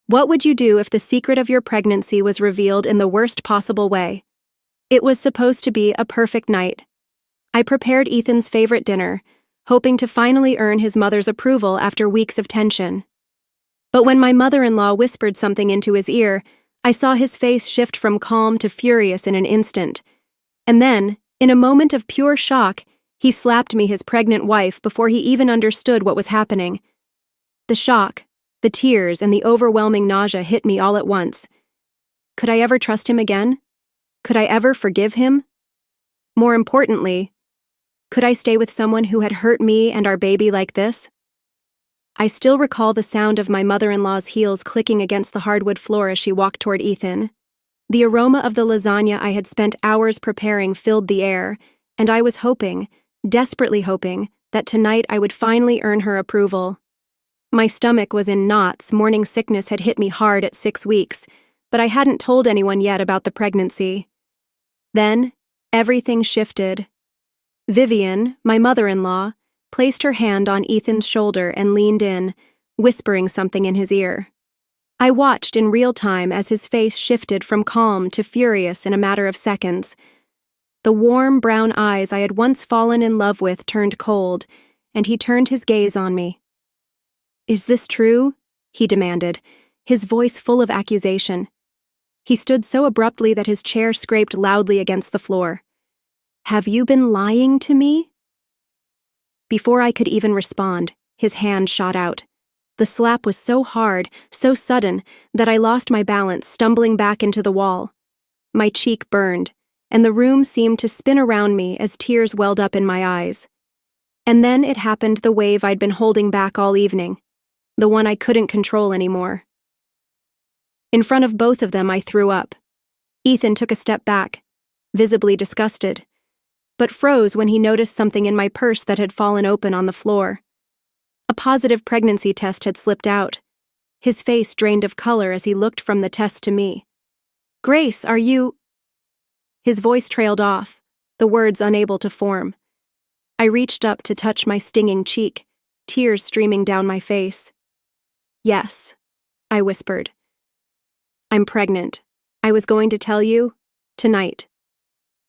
What would you do if the secret of your pregnancy was revealed in the worst possible way? It was supposed to be a perfect night. I prepared Ethan's favorite dinner, hoping to finally earn his mother's approval after weeks of tension. But when my mother-in-law whispered something into his ear, I saw his face shift from calm to furious in an instant. And then, in a moment of pure shock, he slapped me, his pregnant wife, before he even understood what was happening. The shock, the tears, and the overwhelming nausea hit me all at once. Could I ever trust him again? Could I ever forgive him? More importantly, could I stay with someone who had hurt me and our baby like this? I still recall the sound of my mother-in-law's heels clicking against the hardwood floor as she walked toward Ethan. The aroma of the lasagna I had spent hours preparing filled the air, and I was hoping, desperately hoping, that tonight I would finally earn her approval. My stomach was in knots, morning sickness had hit me hard at 6 weeks, but I hadn't told anyone yet about the pregnancy. Then, everything shifted. Vivian, my mother-in-law, placed her hand on Ethan's shoulder and leaned in, whispering something in his ear. I watched in real time as his face shifted from calm to furious in a matter of seconds. The warm brown eyes I had once fallen in love with turned cold, and he turned his gaze on me. "Is this true?" he demanded, his voice full of accusation. He stood so abruptly that his chair scraped loudly against the floor. "Have you been lying to me?" Before I could even respond, his hand shot out. The slap was so hard, so sudden, that I lost my balance, stumbling back into the wall. My cheek burned, and the room seemed to spin around me as tears welled up in my eyes. And then it happened, the wave I'd been holding back all evening, the one I couldn't control anymore. In front of both of them, I threw up. Ethan took a step back, visibly disgusted, but froze when he noticed something in my purse that had fallen open on the floor. A positive pregnancy test had slipped out. His face drained of color as he looked from the test to me. "Grace, are you—" His voice trailed off, the words unable to form. I reached up to touch my stinging cheek, tears streaming down my face. "Yes," I whispered. "I'm pregnant. I was going to tell you, tonight.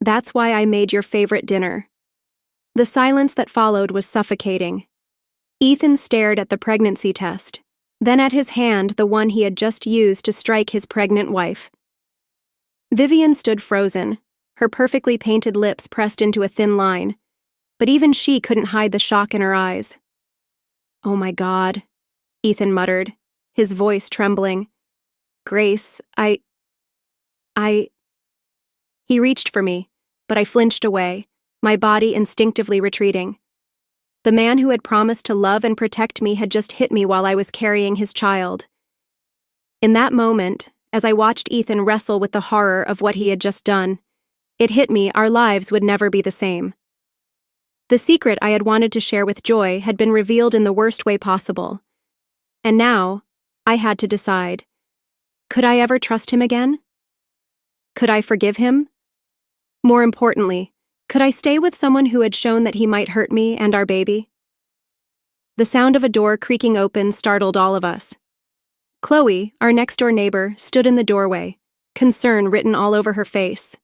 That's why I made your favorite dinner." The silence that followed was suffocating. Ethan stared at the pregnancy test, then at his hand, the one he had just used to strike his pregnant wife. Vivian stood frozen, her perfectly painted lips pressed into a thin line, but even she couldn't hide the shock in her eyes. "Oh my God," Ethan muttered, his voice trembling. "Grace, I... He reached for me, but I flinched away, my body instinctively retreating. The man who had promised to love and protect me had just hit me while I was carrying his child. In that moment, as I watched Ethan wrestle with the horror of what he had just done, it hit me our lives would never be the same. The secret I had wanted to share with Joy had been revealed in the worst way possible. And now, I had to decide. Could I ever trust him again? Could I forgive him? More importantly, could I stay with someone who had shown that he might hurt me and our baby? The sound of a door creaking open startled all of us. Chloe, our next-door neighbor, stood in the doorway, concern written all over her face.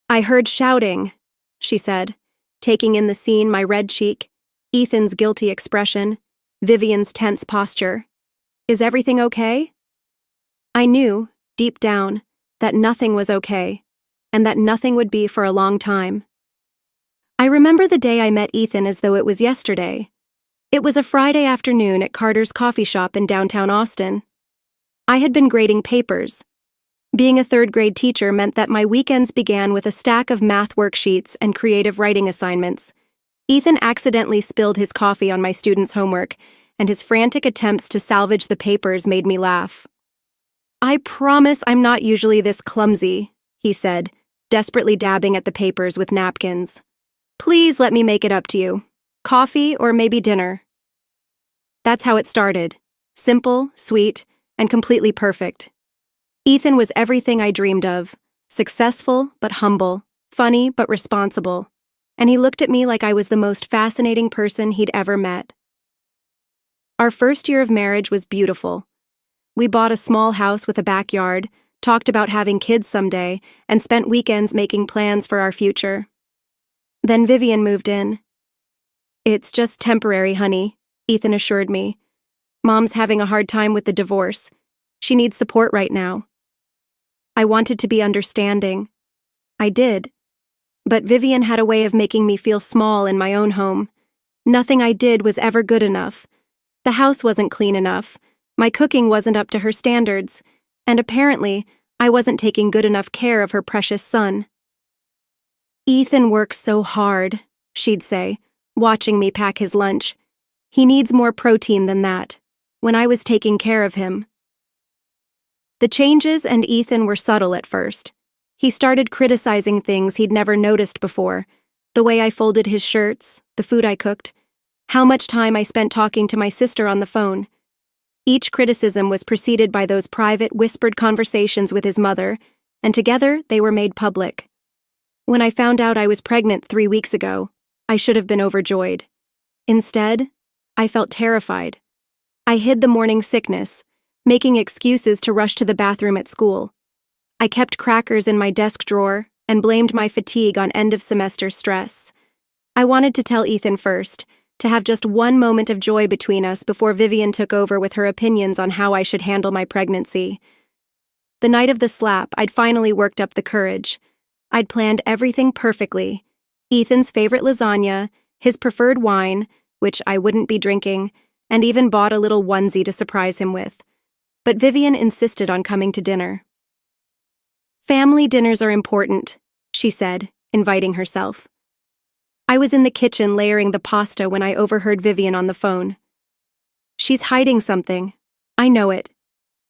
"I heard shouting," she said, taking in the scene, my red cheek, Ethan's guilty expression, Vivian's tense posture. "Is everything okay?" I knew, deep down, that nothing was okay, and that nothing would be for a long time. I remember the day I met Ethan as though it was yesterday. It was a Friday afternoon at Carter's coffee shop in downtown Austin. I had been grading papers. Being a third-grade teacher meant that my weekends began with a stack of math worksheets and creative writing assignments. Ethan accidentally spilled his coffee on my students' homework, and his frantic attempts to salvage the papers made me laugh. "I promise I'm not usually this clumsy," he said, desperately dabbing at the papers with napkins. "Please let me make it up to you. Coffee or maybe dinner." That's how it started. Simple, sweet, and completely perfect. Ethan was everything I dreamed of. Successful but humble, funny but responsible. And he looked at me like I was the most fascinating person he'd ever met. Our first year of marriage was beautiful. We bought a small house with a backyard, talked about having kids someday, and spent weekends making plans for our future. Then Vivian moved in. "It's just temporary, honey," Ethan assured me. "Mom's having a hard time with the divorce. She needs support right now." I wanted to be understanding. I did. But Vivian had a way of making me feel small in my own home. Nothing I did was ever good enough. The house wasn't clean enough, my cooking wasn't up to her standards, and apparently, I wasn't taking good enough care of her precious son. "Ethan works so hard," she'd say, watching me pack his lunch. "He needs more protein than that," when I was taking care of him. The changes and Ethan were subtle at first. He started criticizing things he'd never noticed before, the way I folded his shirts, the food I cooked, how much time I spent talking to my sister on the phone. Each criticism was preceded by those private, whispered conversations with his mother, and together they were made public. When I found out I was pregnant 3 weeks ago, I should have been overjoyed. Instead, I felt terrified. I hid the morning sickness, making excuses to rush to the bathroom at school. I kept crackers in my desk drawer and blamed my fatigue on end-of-semester stress. I wanted to tell Ethan first, to have just one moment of joy between us before Vivian took over with her opinions on how I should handle my pregnancy. The night of the slap, I'd finally worked up the courage. I'd planned everything perfectly. Ethan's favorite lasagna, his preferred wine, which I wouldn't be drinking, and even bought a little onesie to surprise him with. But Vivian insisted on coming to dinner. "Family dinners are important," she said, inviting herself. I was in the kitchen layering the pasta when I overheard Vivian on the phone. "She's hiding something. I know it.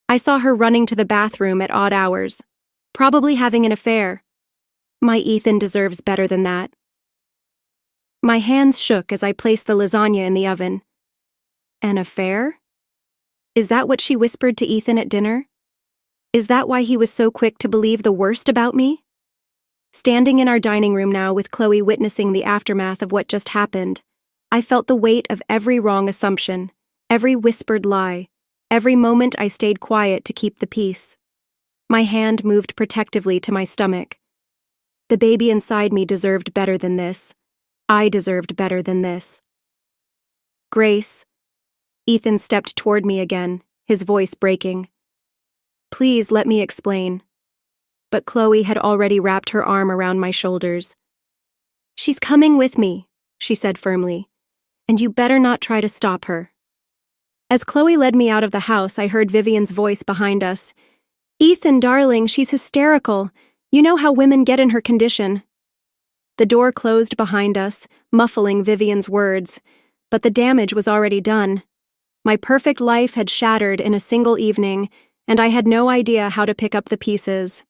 I saw her running to the bathroom at odd hours, probably having an affair. My Ethan deserves better than that." My hands shook as I placed the lasagna in the oven. An affair? Is that what she whispered to Ethan at dinner? Is that why he was so quick to believe the worst about me? Standing in our dining room now with Chloe witnessing the aftermath of what just happened, I felt the weight of every wrong assumption, every whispered lie, every moment I stayed quiet to keep the peace. My hand moved protectively to my stomach. The baby inside me deserved better than this. I deserved better than this. "Grace." Ethan stepped toward me again, his voice breaking. "Please let me explain." But Chloe had already wrapped her arm around my shoulders. "She's coming with me," she said firmly, "and you better not try to stop her." As Chloe led me out of the house, I heard Vivian's voice behind us. "Ethan, darling, she's hysterical. You know how women get in her condition." The door closed behind us, muffling Vivian's words, but the damage was already done. My perfect life had shattered in a single evening, and I had no idea how to pick up the pieces.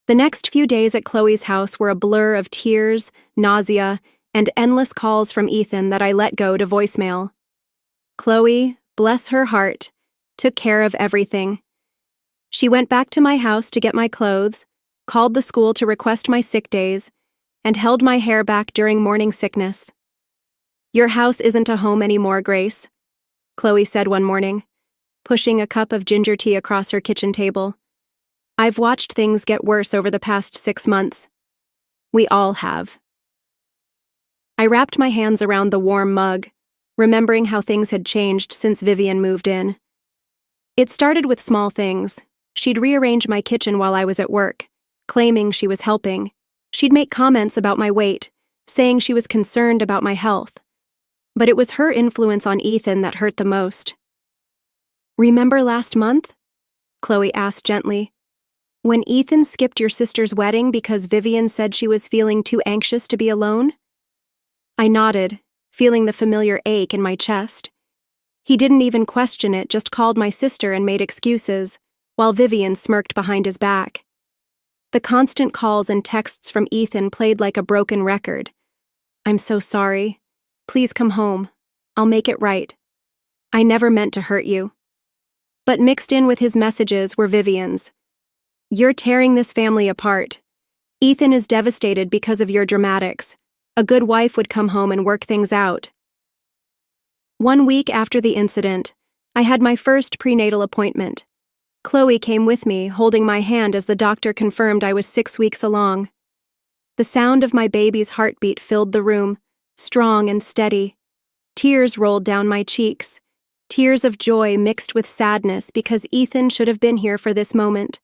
The next few days at Chloe's house were a blur of tears, nausea, and endless calls from Ethan that I let go to voicemail. Chloe, bless her heart, took care of everything. She went back to my house to get my clothes, called the school to request my sick days, and held my hair back during morning sickness. "Your house isn't a home anymore, Grace," Chloe said one morning, pushing a cup of ginger tea across her kitchen table. "I've watched things get worse over the past 6 months. We all have." I wrapped my hands around the warm mug, remembering how things had changed since Vivian moved in. It started with small things. She'd rearrange my kitchen while I was at work, claiming she was helping. She'd make comments about my weight, saying she was concerned about my health. But it was her influence on Ethan that hurt the most. "Remember last month?" Chloe asked gently. "When Ethan skipped your sister's wedding because Vivian said she was feeling too anxious to be alone?" I nodded, feeling the familiar ache in my chest. He didn't even question it, just called my sister and made excuses, while Vivian smirked behind his back. The constant calls and texts from Ethan played like a broken record. "I'm so sorry. Please come home. I'll make it right. I never meant to hurt you." But mixed in with his messages were Vivian's. "You're tearing this family apart. Ethan is devastated because of your dramatics. A good wife would come home and work things out." 1 week after the incident, I had my first prenatal appointment. Chloe came with me, holding my hand as the doctor confirmed I was 6 weeks along. The sound of my baby's heartbeat filled the room, strong and steady. Tears rolled down my cheeks, tears of joy mixed with sadness because Ethan should have been here for this moment.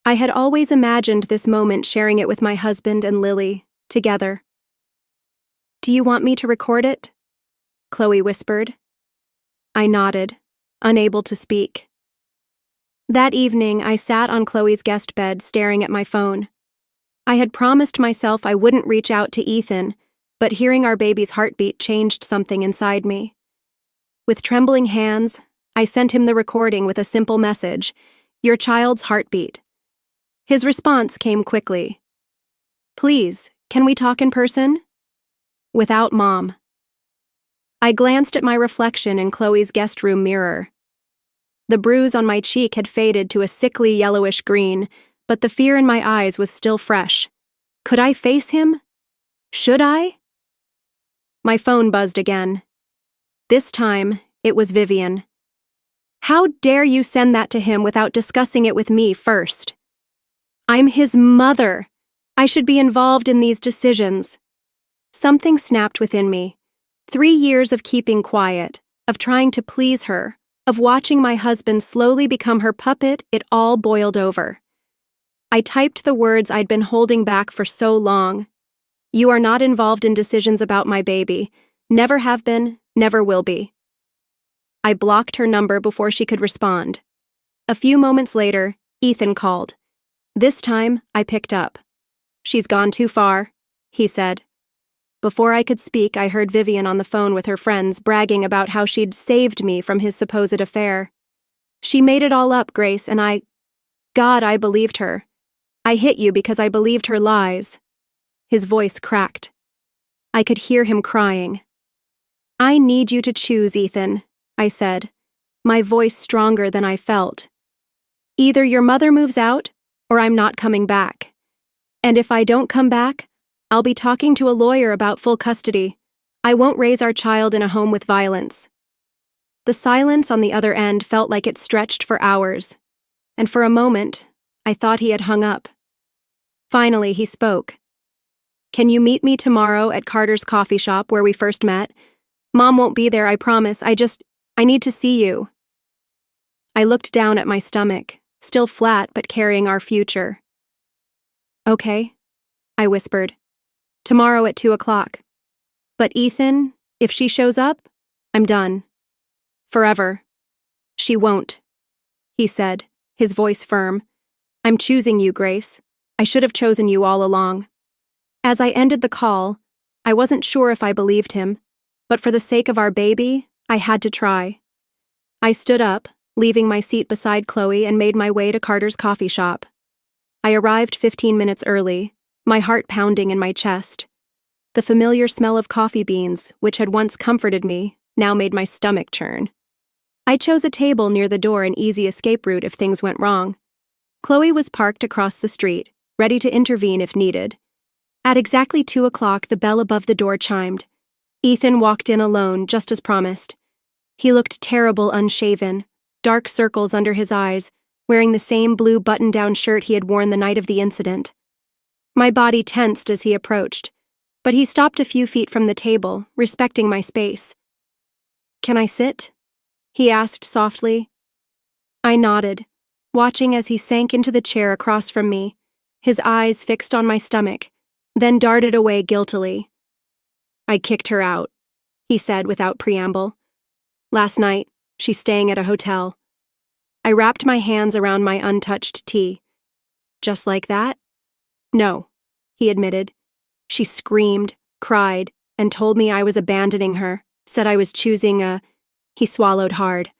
I had always imagined this moment sharing it with my husband and Lily, together. "Do you want me to record it?" Chloe whispered. I nodded, unable to speak. That evening, I sat on Chloe's guest bed staring at my phone. I had promised myself I wouldn't reach out to Ethan, but hearing our baby's heartbeat changed something inside me. With trembling hands, I sent him the recording with a simple message, "Your child's heartbeat." His response came quickly. "Please, can we talk in person?" Without Mom. I glanced at my reflection in Chloe's guest room mirror. The bruise on my cheek had faded to a sickly yellowish green, but the fear in my eyes was still fresh. Could I face him? Should I? My phone buzzed again. This time, it was Vivian. "How dare you send that to him without discussing it with me first? I'm his mother. I should be involved in these decisions." Something snapped within me. 3 years of keeping quiet, of trying to please her, of watching my husband slowly become her puppet, it all boiled over. I typed the words I'd been holding back for so long. "You are not involved in decisions about my baby. Never have been, never will be." I blocked her number before she could respond. A few moments later, Ethan called. This time, I picked up. "She's gone too far," he said. Before I could speak, I heard Vivian on the phone with her friends bragging about how she'd saved me from his supposed affair. "She made it all up, Grace, and God, I believed her. I hit you because I believed her lies." His voice cracked. I could hear him crying. "I need you to choose, Ethan," I said, my voice stronger than I felt. "Either your mother moves out, or I'm not coming back. And if I don't come back, I'll be talking to a lawyer about full custody. I won't raise our child in a home with violence." The silence on the other end felt like it stretched for hours, and for a moment, I thought he had hung up. Finally, he spoke. "Can you meet me tomorrow at Carter's coffee shop where we first met? Mom won't be there, I promise. I need to see you." I looked down at my stomach, still flat but carrying our future. "Okay," I whispered. "Tomorrow at 2:00. But Ethan, if she shows up, I'm done. Forever." "She won't," he said, his voice firm. "I'm choosing you, Grace. I should have chosen you all along." As I ended the call, I wasn't sure if I believed him, but for the sake of our baby, I had to try. I stood up, leaving my seat beside Chloe, and made my way to Carter's coffee shop. I arrived 15 minutes early, my heart pounding in my chest. The familiar smell of coffee beans, which had once comforted me, now made my stomach churn. I chose a table near the door, an easy escape route if things went wrong. Chloe was parked across the street, ready to intervene if needed. At exactly 2:00, the bell above the door chimed. Ethan walked in alone, just as promised. He looked terrible unshaven, dark circles under his eyes, wearing the same blue button-down shirt he had worn the night of the incident. My body tensed as he approached, but he stopped a few feet from the table, respecting my space. "Can I sit?" he asked softly. I nodded, watching as he sank into the chair across from me, his eyes fixed on my stomach, then darted away guiltily. "I kicked her out," he said without preamble. "Last night, she's staying at a hotel." I wrapped my hands around my untouched tea. "Just like that?" "No," he admitted. "She screamed, cried, and told me I was abandoning her, said I was choosing He swallowed hard.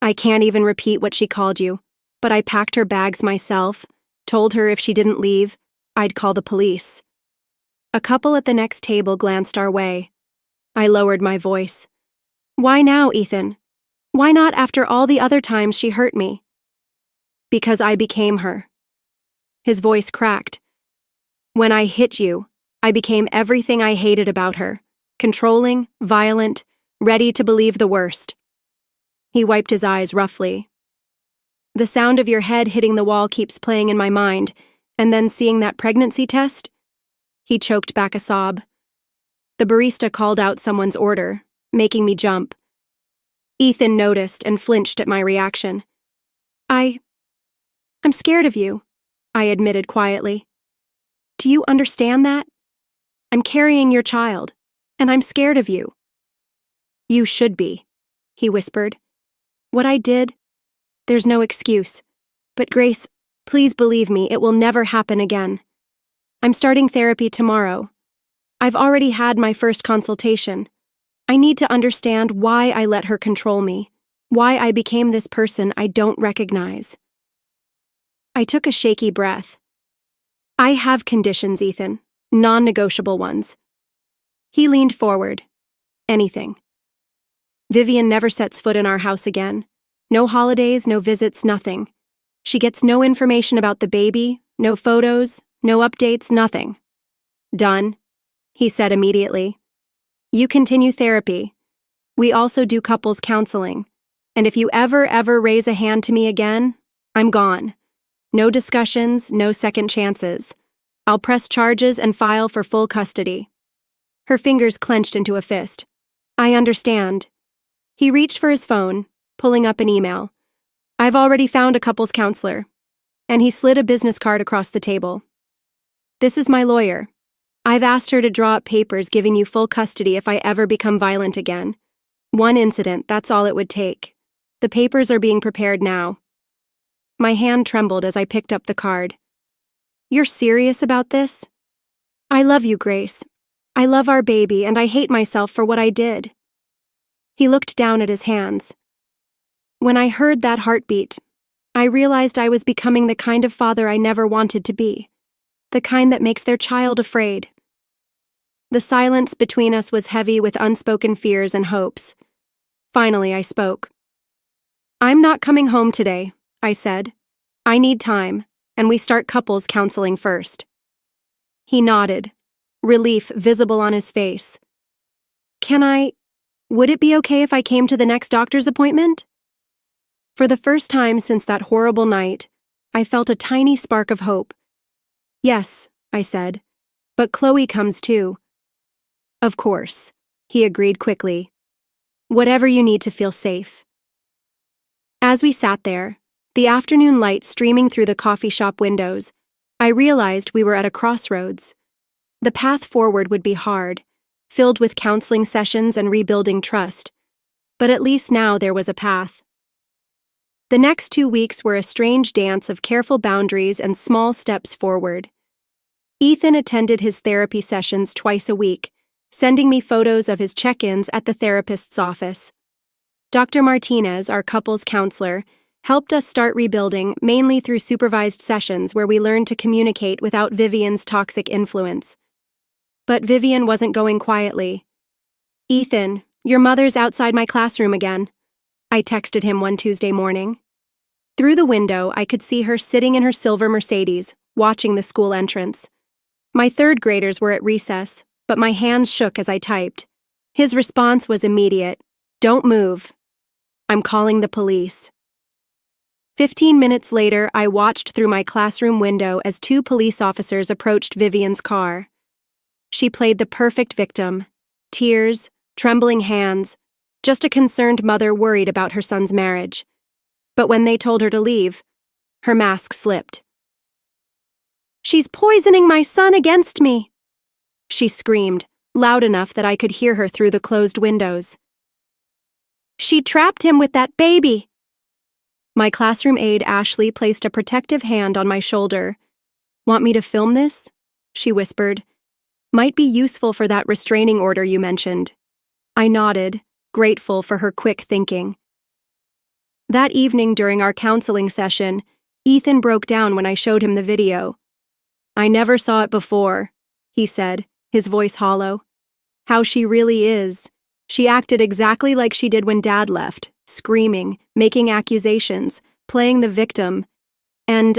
"I can't even repeat what she called you, but I packed her bags myself, told her if she didn't leave, I'd call the police." A couple at the next table glanced our way. I lowered my voice. "Why now, Ethan? Why not after all the other times she hurt me?" "Because I became her." His voice cracked. "When I hit you, I became everything I hated about her, controlling, violent, ready to believe the worst." He wiped his eyes roughly. The sound of your head hitting the wall keeps playing in my mind, and then seeing that pregnancy test? He choked back a sob. The barista called out someone's order, making me jump. Ethan noticed and flinched at my reaction. I'm scared of you, I admitted quietly. Do you understand that? I'm carrying your child, and I'm scared of you. You should be, he whispered. What I did, there's no excuse. But Grace, please believe me, it will never happen again. I'm starting therapy tomorrow. I've already had my first consultation. I need to understand why I let her control me, why I became this person I don't recognize. I took a shaky breath. I have conditions, Ethan, non-negotiable ones. He leaned forward. Anything. Vivian never sets foot in our house again. No holidays, no visits, nothing. She gets no information about the baby, no photos, no updates, nothing. Done, he said immediately. You continue therapy. We also do couples counseling. And if you ever raise a hand to me again, I'm gone. No discussions, no second chances. I'll press charges and file for full custody. Her fingers clenched into a fist. I understand. He reached for his phone, pulling up an email. I've already found a couples counselor. And he slid a business card across the table. This is my lawyer. I've asked her to draw up papers giving you full custody if I ever become violent again. One incident, that's all it would take. The papers are being prepared now. My hand trembled as I picked up the card. You're serious about this? I love you, Grace. I love our baby, and I hate myself for what I did. He looked down at his hands. When I heard that heartbeat, I realized I was becoming the kind of father I never wanted to be, the kind that makes their child afraid. The silence between us was heavy with unspoken fears and hopes. Finally, I spoke. I'm not coming home today, I said. I need time, and we start couples counseling first. He nodded, relief visible on his face. Would it be okay if I came to the next doctor's appointment? For the first time since that horrible night, I felt a tiny spark of hope. Yes, I said, but Chloe comes too. Of course, he agreed quickly. Whatever you need to feel safe. As we sat there, the afternoon light streaming through the coffee shop windows, I realized we were at a crossroads. The path forward would be hard, filled with counseling sessions and rebuilding trust, but at least now there was a path. The next 2 weeks were a strange dance of careful boundaries and small steps forward. Ethan attended his therapy sessions twice a week, sending me photos of his check-ins at the therapist's office. Dr. Martinez, our couples counselor, helped us start rebuilding mainly through supervised sessions where we learned to communicate without Vivian's toxic influence. But Vivian wasn't going quietly. Ethan, your mother's outside my classroom again, I texted him one Tuesday morning. Through the window, I could see her sitting in her silver Mercedes, watching the school entrance. My third graders were at recess, but my hands shook as I typed. His response was immediate. Don't move. I'm calling the police. 15 minutes later, I watched through my classroom window as 2 police officers approached Vivian's car. She played the perfect victim. Tears, trembling hands, just a concerned mother worried about her son's marriage. But when they told her to leave, her mask slipped. She's poisoning my son against me, she screamed, loud enough that I could hear her through the closed windows. She trapped him with that baby. My classroom aide, Ashley, placed a protective hand on my shoulder. Want me to film this? She whispered. Might be useful for that restraining order you mentioned. I nodded, grateful for her quick thinking. That evening during our counseling session, Ethan broke down when I showed him the video. I never saw it before, he said, his voice hollow. How she really is. She acted exactly like she did when Dad left, screaming, making accusations, playing the victim. And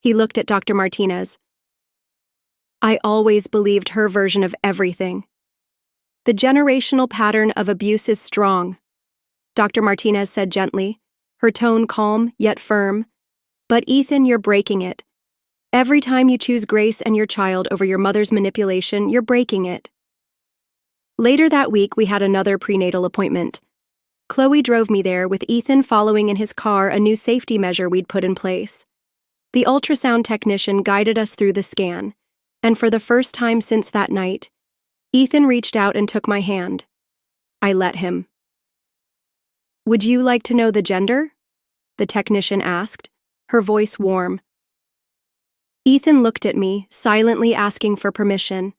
he looked at Dr. Martinez. I always believed her version of everything. The generational pattern of abuse is strong. Dr. Martinez said gently, her tone calm yet firm. But Ethan, you're breaking it. Every time you choose Grace and your child over your mother's manipulation, you're breaking it. Later that week, we had another prenatal appointment. Chloe drove me there with Ethan following in his car, a new safety measure we'd put in place. The ultrasound technician guided us through the scan, and for the first time since that night, Ethan reached out and took my hand. I let him. "Would you like to know the gender?" the technician asked, her voice warm. Ethan looked at me, silently asking for permission.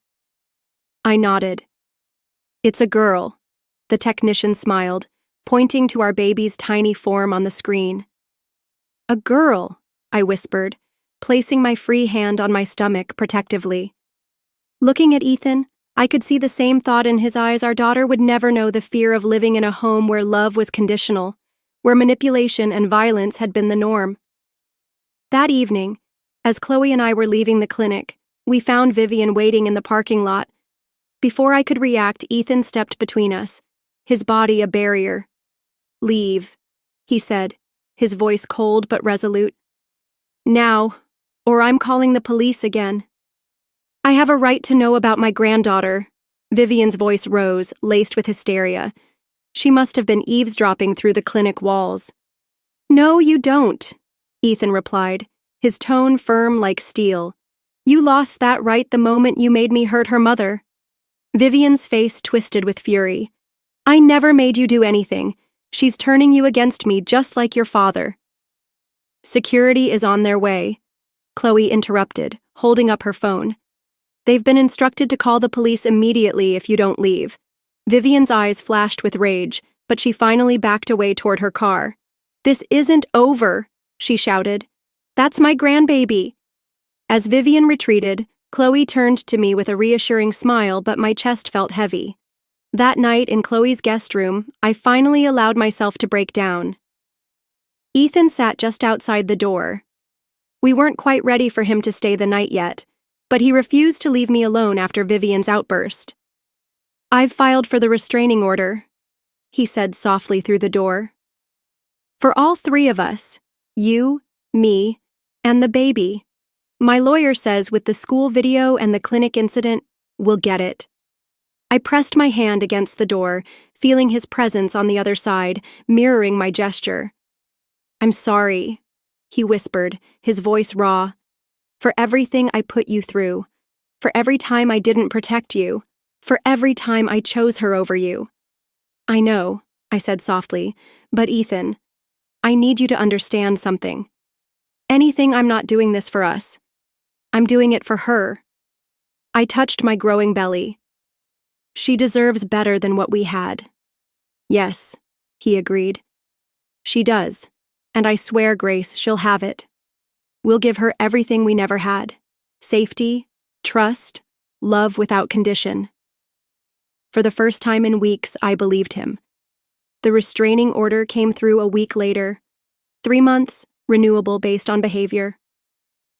I nodded. "It's a girl," the technician smiled, pointing to our baby's tiny form on the screen. "A girl," I whispered, placing my free hand on my stomach protectively. Looking at Ethan, I could see the same thought in his eyes. Our daughter would never know the fear of living in a home where love was conditional, where manipulation and violence had been the norm. That evening, as Chloe and I were leaving the clinic, we found Vivian waiting in the parking lot. Before I could react, Ethan stepped between us, his body a barrier. "Leave," he said, his voice cold but resolute. "Now, or I'm calling the police again." "I have a right to know about my granddaughter." Vivian's voice rose, laced with hysteria. She must have been eavesdropping through the clinic walls. "No, you don't," Ethan replied, his tone firm like steel. "You lost that right the moment you made me hurt her mother." Vivian's face twisted with fury. "I never made you do anything. She's turning you against me just like your father." "Security is on their way," Chloe interrupted, holding up her phone. "They've been instructed to call the police immediately if you don't leave." Vivian's eyes flashed with rage, but she finally backed away toward her car. "This isn't over," she shouted. "That's my grandbaby." As Vivian retreated, Chloe turned to me with a reassuring smile, but my chest felt heavy. That night in Chloe's guest room, I finally allowed myself to break down. Ethan sat just outside the door. We weren't quite ready for him to stay the night yet, but he refused to leave me alone after Vivian's outburst. "I've filed for the restraining order," he said softly through the door. "For all three of us, you, me, and the baby. My lawyer says with the school video and the clinic incident, we'll get it." I pressed my hand against the door, feeling his presence on the other side, mirroring my gesture. "I'm sorry," he whispered, his voice raw, "for everything I put you through, for every time I didn't protect you, for every time I chose her over you." "I know," I said softly, "but Ethan, I need you to understand something. Anything, I'm not doing this for us. I'm doing it for her." I touched my growing belly. "She deserves better than what we had." "Yes," he agreed. "She does, and I swear, Grace, she'll have it. We'll give her everything we never had. Safety, trust, love without condition." For the first time in weeks, I believed him. The restraining order came through a week later. 3 months, renewable based on behavior.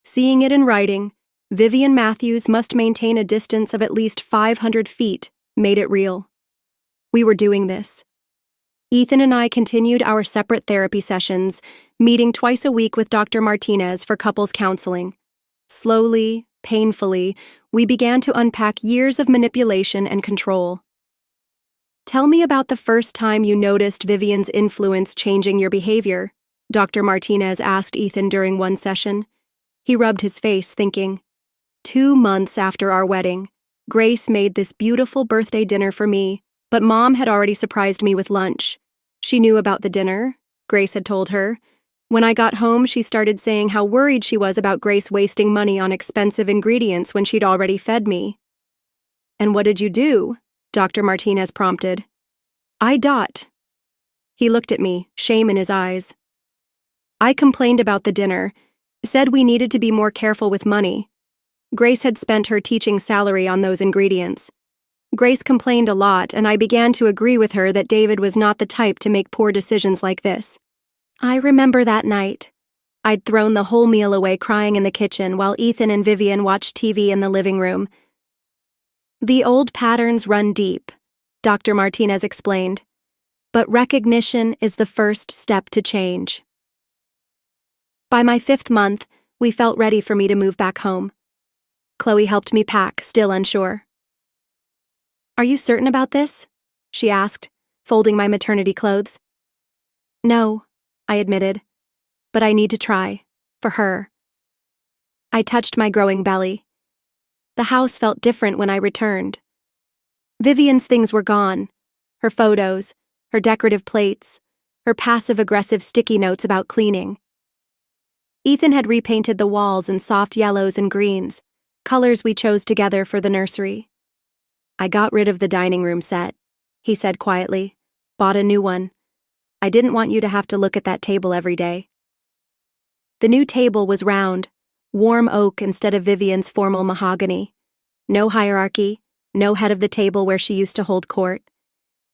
Seeing it in writing, Vivian Matthews must maintain a distance of at least 500 feet, made it real. We were doing this. Ethan and I continued our separate therapy sessions, meeting twice a week with Dr. Martinez for couples counseling. Slowly, painfully, we began to unpack years of manipulation and control. "Tell me about the first time you noticed Vivian's influence changing your behavior," Dr. Martinez asked Ethan during one session. He rubbed his face, thinking. 2 months after our wedding, Grace made this beautiful birthday dinner for me, but Mom had already surprised me with lunch. She knew about the dinner, Grace had told her. When I got home, she started saying how worried she was about Grace wasting money on expensive ingredients when she'd already fed me. "And what did you do?" Dr. Martinez prompted. "I dot." He looked at me, shame in his eyes. "I complained about the dinner, said we needed to be more careful with money. Grace had spent her teaching salary on those ingredients. Grace complained a lot, and I began to agree with her that David was not the type to make poor decisions like this. I remember that night. I'd thrown the whole meal away crying in the kitchen while Ethan and Vivian watched TV in the living room. The old patterns run deep," Dr. Martinez explained. but recognition is the first step to change. By my 5th month, we felt ready for me to move back home. Chloe helped me pack, still unsure. "Are you certain about this?" she asked, folding my maternity clothes. "No," I admitted, "but I need to try, for her." I touched my growing belly. The house felt different when I returned. Vivian's things were gone. Her photos, her decorative plates, her passive-aggressive sticky notes about cleaning. Ethan had repainted the walls in soft yellows and greens, colors we chose together for the nursery. "I got rid of the dining room set," he said quietly. "Bought a new one. I didn't want you to have to look at that table every day." The new table was round, warm oak instead of Vivian's formal mahogany. No hierarchy, no head of the table where she used to hold court.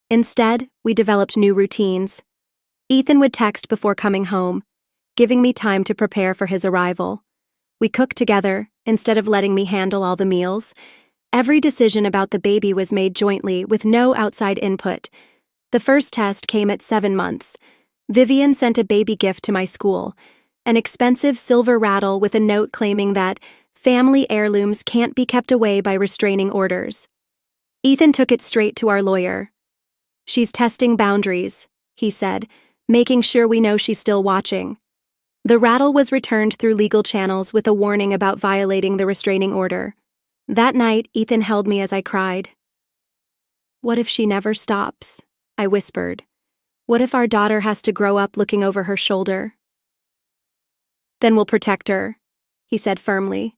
Instead, we developed new routines. Ethan would text before coming home, giving me time to prepare for his arrival. We cooked together, instead of letting me handle all the meals. Every decision about the baby was made jointly, with no outside input. The first test came at 7 months. Vivian sent a baby gift to my school, an expensive silver rattle with a note claiming that family heirlooms can't be kept away by restraining orders. Ethan took it straight to our lawyer. "She's testing boundaries," he said, making sure we know she's still watching. The rattle was returned through legal channels with a warning about violating the restraining order. That night, Ethan held me as I cried. "What if she never stops?" I whispered. "What if our daughter has to grow up looking over her shoulder?" "Then we'll protect her," he said firmly.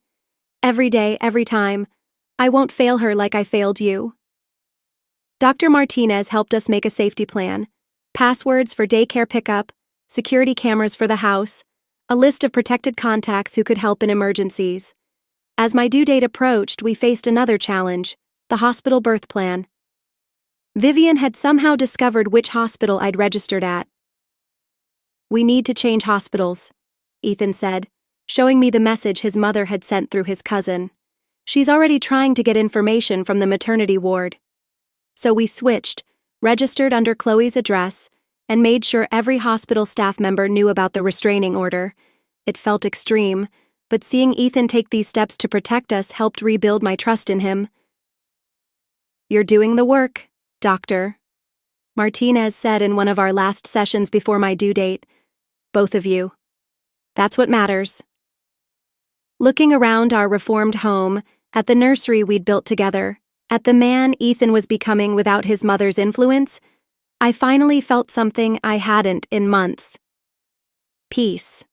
"Every day, every time. I won't fail her like I failed you." Dr. Martinez helped us make a safety plan. Passwords for daycare pickup, security cameras for the house, a list of protected contacts who could help in emergencies. As my due date approached, we faced another challenge, the hospital birth plan. Vivian had somehow discovered which hospital I'd registered at. "We need to change hospitals," Ethan said, showing me the message his mother had sent through his cousin. "She's already trying to get information from the maternity ward." So we switched, registered under Chloe's address, and made sure every hospital staff member knew about the restraining order. It felt extreme, but seeing Ethan take these steps to protect us helped rebuild my trust in him. "You're doing the work, Doctor," Martinez said in one of our last sessions before my due date. "Both of you. That's what matters." Looking around our reformed home, at the nursery we'd built together, at the man Ethan was becoming without his mother's influence, I finally felt something I hadn't in months. Peace.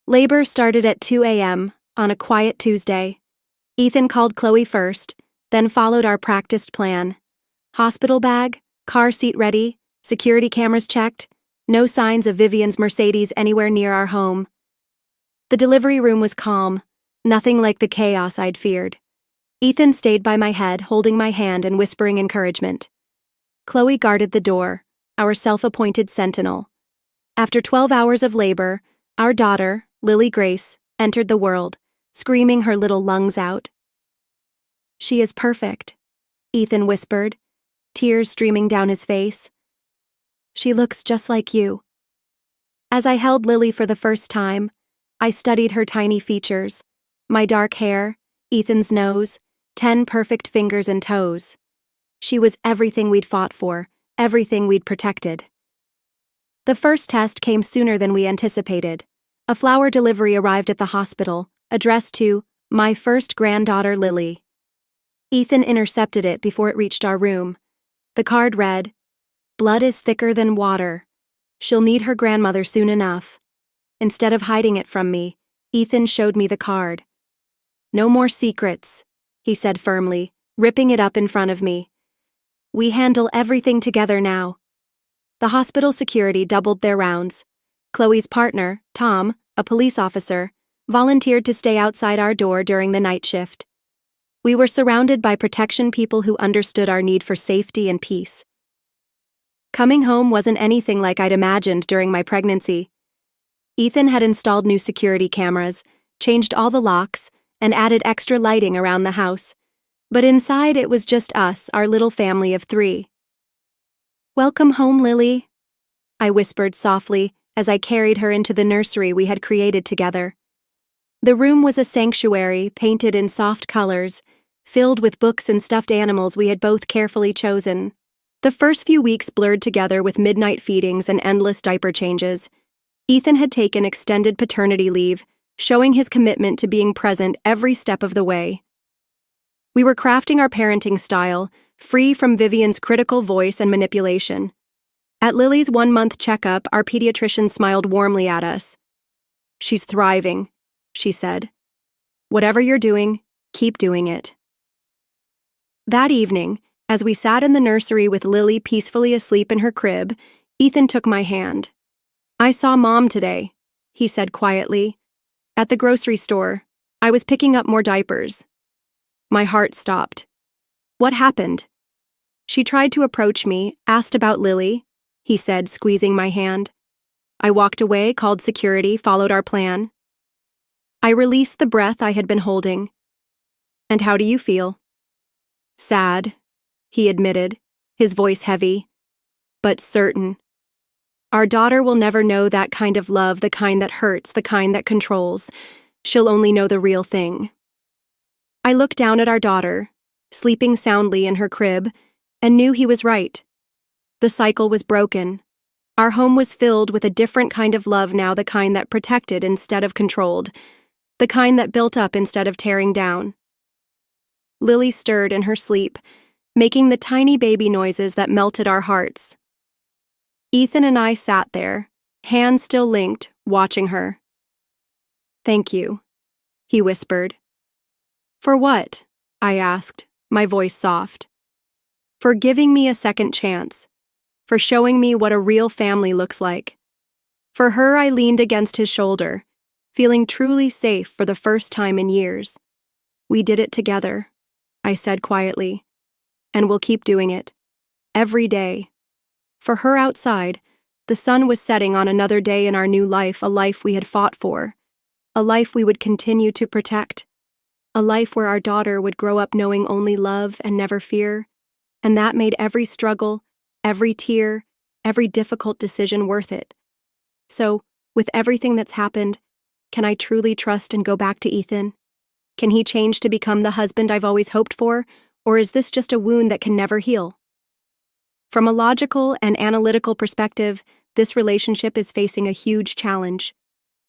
Labor started at 2 a.m. on a quiet Tuesday. Ethan called Chloe first, then followed our practiced plan. Hospital bag, car seat ready, security cameras checked, no signs of Vivian's Mercedes anywhere near our home. The delivery room was calm, nothing like the chaos I'd feared. Ethan stayed by my head, holding my hand and whispering encouragement. Chloe guarded the door, our self-appointed sentinel. After 12 hours of labor, our daughter, Lily Grace, entered the world, screaming her little lungs out. "She is perfect," Ethan whispered, tears streaming down his face. "She looks just like you." As I held Lily for the first time, I studied her tiny features, my dark hair, Ethan's nose, 10 perfect fingers and toes. She was everything we'd fought for, everything we'd protected. The first test came sooner than we anticipated. A flower delivery arrived at the hospital, addressed to "My first granddaughter Lily." Ethan intercepted it before it reached our room. The card read, "Blood is thicker than water. She'll need her grandmother soon enough." Instead of hiding it from me, Ethan showed me the card. "No more secrets," he said firmly, ripping it up in front of me. "We handle everything together now." The hospital security doubled their rounds. Chloe's partner, Tom, a police officer, volunteered to stay outside our door during the night shift. We were surrounded by protection people who understood our need for safety and peace. Coming home wasn't anything like I'd imagined during my pregnancy. Ethan had installed new security cameras, changed all the locks, and added extra lighting around the house. But inside it was just us, our little family of 3. "Welcome home, Lily," I whispered softly as I carried her into the nursery we had created together. The room was a sanctuary painted in soft colors, filled with books and stuffed animals we had both carefully chosen. The first few weeks blurred together with midnight feedings and endless diaper changes. Ethan had taken extended paternity leave, showing his commitment to being present every step of the way. We were crafting our parenting style, free from Vivian's critical voice and manipulation. At Lily's 1-month checkup, our pediatrician smiled warmly at us. "She's thriving," she said. "Whatever you're doing, keep doing it." That evening, as we sat in the nursery with Lily peacefully asleep in her crib, Ethan took my hand. "I saw Mom today," he said quietly. "At the grocery store. I was picking up more diapers." My heart stopped. "What happened?" "She tried to approach me, asked about Lily," he said, squeezing my hand. I walked away, called security, followed our plan. I released the breath I had been holding. "And how do you feel?" "Sad," he admitted, his voice heavy, "but certain. Our daughter will never know that kind of love, the kind that hurts, the kind that controls. She'll only know the real thing." I looked down at our daughter, sleeping soundly in her crib, and knew he was right. The cycle was broken. Our home was filled with a different kind of love now, the kind that protected instead of controlled, the kind that built up instead of tearing down. Lily stirred in her sleep, making the tiny baby noises that melted our hearts. Ethan and I sat there, hands still linked, watching her. "Thank you," he whispered. "For what?" I asked, my voice soft. "For giving me a second chance. For showing me what a real family looks like." For her, I leaned against his shoulder, feeling truly safe for the first time in years. "We did it together," I said quietly, "and we'll keep doing it. Every day." For her outside, the sun was setting on another day in our new life, a life we had fought for, a life we would continue to protect, a life where our daughter would grow up knowing only love and never fear, and that made every struggle, every tear, every difficult decision worth it. So, with everything that's happened, can I truly trust and go back to Ethan? Can he change to become the husband I've always hoped for, or is this just a wound that can never heal? From a logical and analytical perspective, this relationship is facing a huge challenge.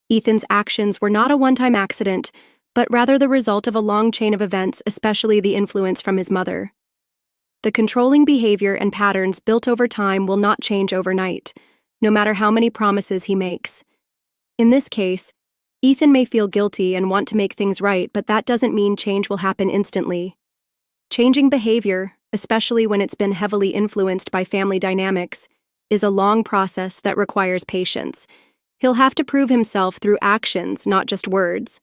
Ethan's actions were not a one-time accident, but rather the result of a long chain of events, especially the influence from his mother. The controlling behavior and patterns built over time will not change overnight, no matter how many promises he makes. In this case, Ethan may feel guilty and want to make things right, but that doesn't mean change will happen instantly. Changing behavior, especially when it's been heavily influenced by family dynamics, is a long process that requires patience. He'll have to prove himself through actions, not just words.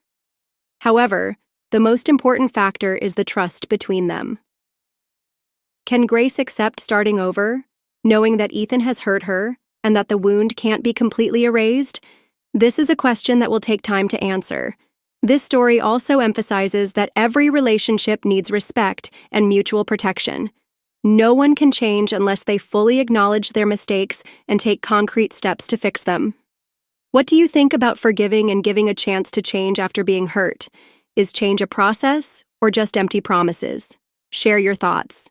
However, the most important factor is the trust between them. Can Grace accept starting over, knowing that Ethan has hurt her and that the wound can't be completely erased? This is a question that will take time to answer. This story also emphasizes that every relationship needs respect and mutual protection. No one can change unless they fully acknowledge their mistakes and take concrete steps to fix them. What do you think about forgiving and giving a chance to change after being hurt? Is change a process or just empty promises? Share your thoughts.